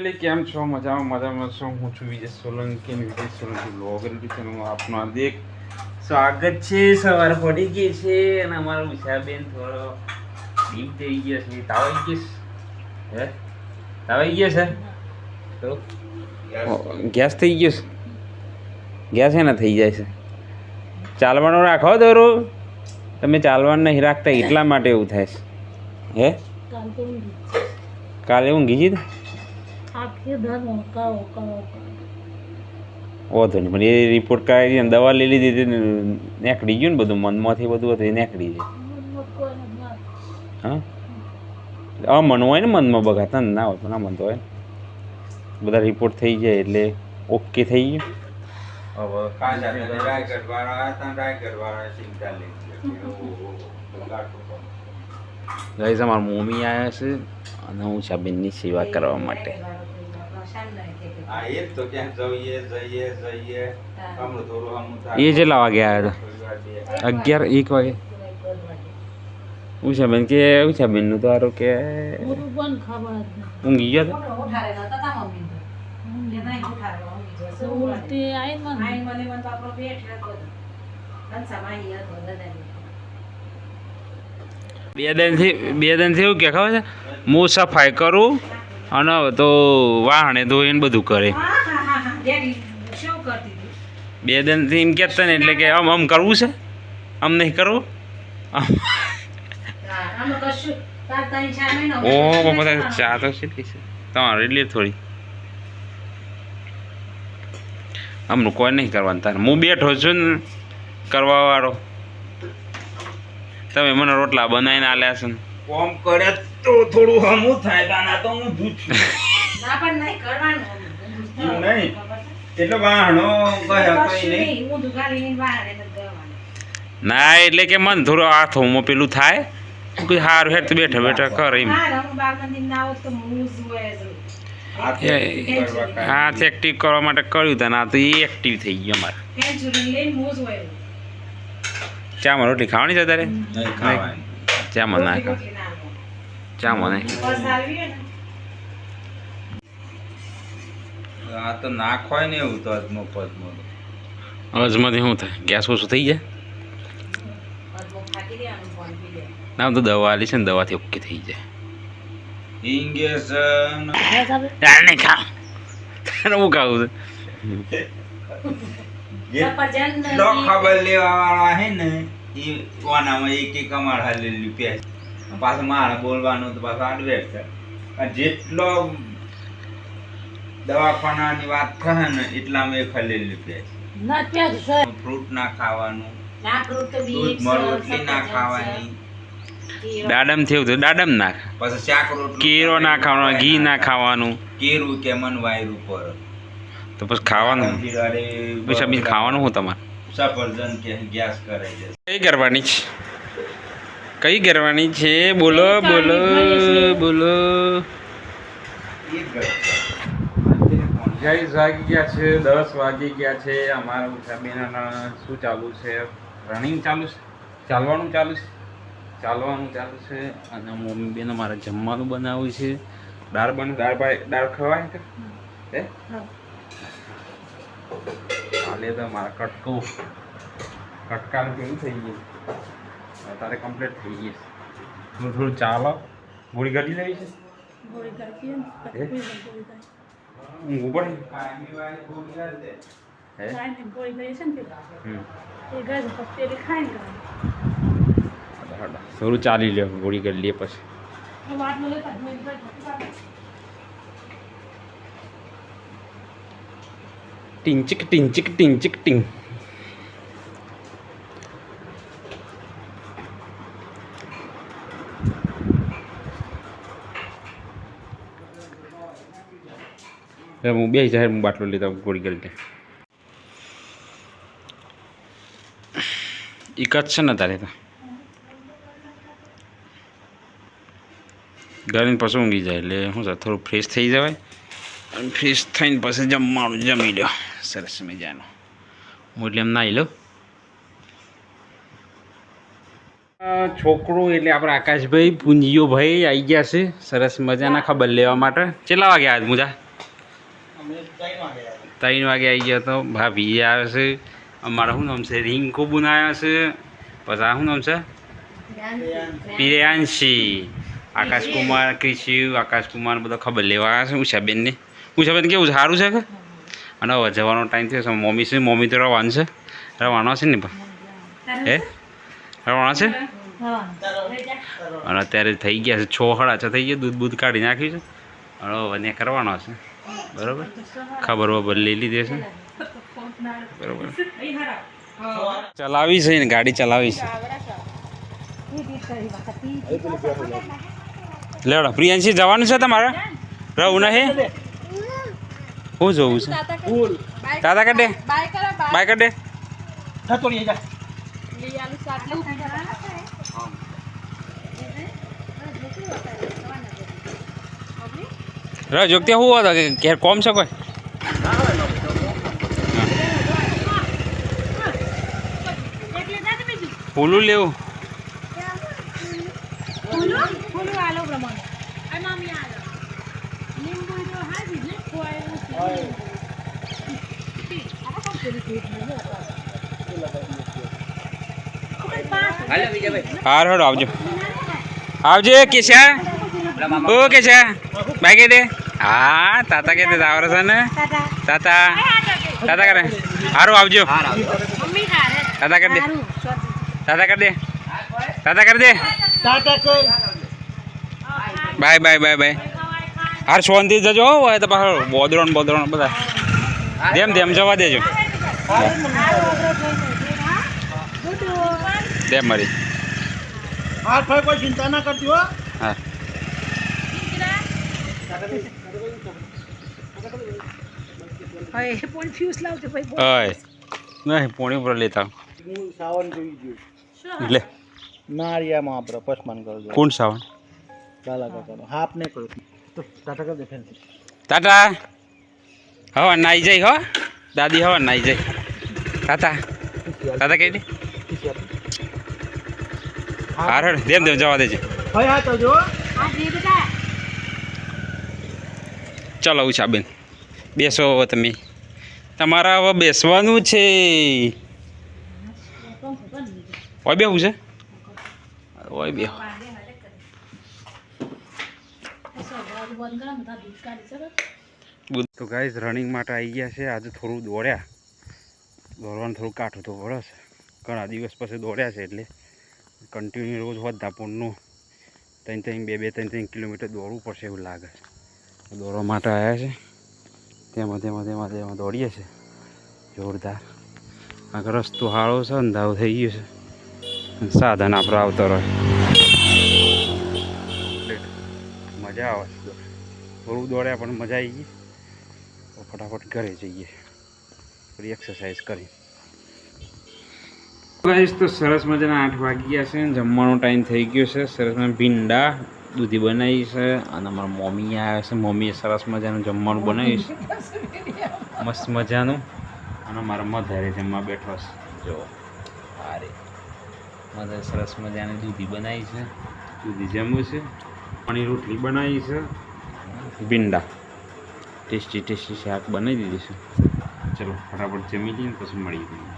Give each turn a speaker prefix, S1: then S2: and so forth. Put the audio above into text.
S1: Family કેમ છો? મજામાં છો? હું છું વિજય સોલંકી વિજય સોલંકી બ્લોગ ચેનલમાં આપનું હાર્દિક સ્વાગત છે. સવાર પડી ગઈ છે અને અમારો વિશાબેન થોડો ડીપ થઈ ગયો છે. તાવ આવી ગયો છે? તાવ આવી ગયો છે તો ગેસ થઈ ગયો છે. ગેસ એને થઈ જાય છે. ચાલવાનું રાખો દોરો. તમે ચાલવાનું નહીં રાખતા એટલા માટે એવું થાય છે. હે કાલે ઊંઘી ગઈ વાંધો નહીં પણ એ રિપોર્ટ કરાવી દીધી દવા લઈ લીધી નીકળી ગયું ને બધું મનમાંથી બધું હતું એ નીકળી જાય. હા મન હોય ને મનમાં બગાતા ને ના હોય તો ના મન તો હોય ને બધા રિપોર્ટ થઈ જાય એટલે ઓકે થઈ ગયું. ગાઈસ અમારા મમ્મી આવ્યા છે અને હું શાબેનની સેવા કરવા માટે. એ કેટલા વાગે આવ્યા હતા? 11-1 વાગે. ઉષાબેન કે ઉષાબેનનું તો સારું કે ઊંઘી ગયા બે દિનથી એવું કે ખબર છે હું સફાઈ કરું અને હવે તો વાહણે ધોઈને બધું કરે. 2 દિનથી એમ કહેતા ને એટલે કે આમ કરવું છે આમ નહીં કરવું. ઓહો બધા ચા તો કેટલી છે તમારે એટલી થોડી આમનું કોઈ નહીં કરવાનું તારે. હું બેઠો છું ને કરવા વાળો. તમે મને રોટલા બનાવીને આલ્યા છે ને કોમ કરે તો થોડું હમું થાય તાના તો હું દૂધ ના પણ નહીં કરવાનું નહીં એટલે વાહણો ગયા કોઈ નહીં હું દુકાની વાહણે ના એટલે કે મન થોડું હાથોમાં પેલું થાય કોઈ હાર હેર તો બેઠા બેઠા કરે એમ હાથ એક્ટિવ કરવા માટે કર્યું તા ના તો એ એક્ટિવ થઈ ગયો અમારે. ચામાં રોટલી ખાવાની છે તારે? ચામાં ના ખા ચામાં નહીં આ તો નાખવાય ને એવું તો અજમાંથી શું થાય ગેસ ઓછું થઈ જાય ના તો દવા આલી છે ને દવાથી ઓકે થઈ જાય. ઇન્જેક્શન નહીં ખાવ હું ખાવું છે ખબર લેવા વાળા હે ને એ કોનામાં એક અમાર હાલેલી પ્યાજ પાછું મારે બોલવાનું તો પાછું આડવેર છે. જેટલો દવાખાનાની વાત કહે ને એટલામાં એ ખલેલી પ્યાજ. ફ્રૂટ ના ખાવાનું, દૂધ રોટલી ના ખાવાની, દાડમ થયું તો દાડમ નાખ, પછી શાક રોટલી કેરો ના ખાવાનું, ઘી ના ખાવાનું. કેરું કે મન વાયરું પર તો પછી ખાવાનું પછી બીજું ખાવાનું હું તમારે સફરજન કે ગેસ કરે છે. કઈ કરવાની છે? કઈ કરવાની છે? બોલો બોલો બોલો. ગાઈસ વાગી ગયા છે 10 વાગી ગયા છે. અમારા ઉષાબેનના શું ચાલુ છે? રનિંગ ચાલુ છે, ચાલવાનું ચાલુ છે અને મમ્મી બેન અમારે જમવાનું બનાવ્યું છે. દાળ દાળ ખવાય કે હે હાલે તો મારા કટકાનું કેવું થઈ ગયું તારે કમ્પ્લીટ થઈ ગઈ. થોડું ચાલો ગોળી કાઢી લેવી છે. થોડું ચાલી લે ગોળી કરી લે પછી ટીંચક ટીંચક ટીંચક ટીંગ. હું બે જાહેર હું બાટલો લેતા ગોળી કરી લે. એક જ છે ને તારે તો ગરીને પછી ઊંઘી જાય એટલે શું છે થોડું ફ્રેશ થઈ જવાય અને ફ્રેશ થઈને પછી જમવાનું જમી લો સરસ મજાનું. હું એટલે એમ નાહી લો. છોકરો એટલે આપણા આકાશભાઈ પૂંજીઓ ભાઈ આવી ગયા છે સરસ મજાના ખબર લેવા માટે. કેટલા વાગે આવ્યા મુજા? 3 વાગે આવી ગયા તો ભાભી આવે છે અમારા શું નામ છે રિંકુ બુન આવ્યા છે પછી આ શું નામ છે પ્રિયાંશી આકાશકુમાર ક્રિશિવ આકાશકુમાર બધા ખબર લેવા આવ્યા છે ઉષાબેનને ઉષાબેન કેવું સારું છે કે અને હવે જવાનો ટાઈમ થયો છે મમ્મી છે મમ્મી તો રવાનું છે ને પણ હે રવાના છે અને અત્યારે થઈ ગયા છે 6:30 થઈ ગયા દૂધ કાઢી નાખ્યું છે અને હવે કરવાનો છે બરાબર ખબર લઈ લીધી છે બરાબર ચલાવી છે ને ગાડી ચલાવી છે લેવડો પ્રિયાંશી જવાનું છે તમારે રહું નહીં હું જોવું છે દાદા કાઢે બાય કાઢે જો ત્યાં શું હતો કે ઘેર કોમ છે કોઈ ફૂલું લેવું હાર હેડો આવજો કેશા ઓ કેશા બાય કે દે હા તાતા કે દે આવરે છે ને તાતા કરે હારું આવજો તાતા કરી દે બાય હાર શાંતિ જજો હોય તો પાછો બોદરણ બધા દેમ જવા દેજો દેમ મારી
S2: કોઈ ચિંતા ના કરતી હો
S1: હા નહીં પોણી ઉપર લેતા
S2: સાવન જોઈ ગયું
S1: લે
S2: નારિયામાં આપણે પસમાન કરજો
S1: કોણ સાવન
S2: ચાલા કાકાનો હાફ ને કરો તો ટાટા કર દે ફેન
S1: તાતા હવા નાઈ જાય હો દાદી હવા નાઈ જાય તાતા કહી દે હાર દેમ જવા દેજે
S2: હા તો જો
S1: ચાલો ઉષાબેન બેસો હવે તમે તમારા હવે બેસવાનું છે ઓય બેવું છે ઓય બે તો ગાઈઝ રનિંગ માટે આવી ગયા છે આજે થોડું દોડવાનું થોડું કાઠું તો પડે છે ઘણા દિવસ પછી દોડ્યા છે એટલે કન્ટિન્યુ રોજ વધાપુરનું 3 કિલોમીટર દોડવું પડશે એવું લાગે છે દોડવા માટે આવ્યા છે તેમાં દોડીએ છે જોરદાર આગળ રસ્તો સારો છે અંધારું થઈ ગયું છે સાધન આપણે આવતો રહે મજા આવે છે થોડું દોડ્યા પણ મજા આવી ગઈ ફટાફટ ઘરે જઈએ થોડી એક્સરસાઇઝ કરી તો સરસ મજાના 8 વાગી ગયા છે જમવાનો ટાઈમ થઈ ગયો છે સરસ મજાના ભીંડા દૂધી બનાવી છે અને અમારા મમ્મી આવ્યા છે મમ્મીએ સરસ મજાનું જમવાનું બનાવ્યું છે મસ્ત મજાનું અને મારા મધારે જમવા બેઠો છે જો અરે મધર સરસ મજાની દૂધી બનાવી છે દૂધી જમવું છે પાણી રોટલી બનાવી છે ભીંડા ટેસ્ટી શાક બનાવી દીધું છે ચલો ફટાફટ જમી લઈએ પછી મળીએ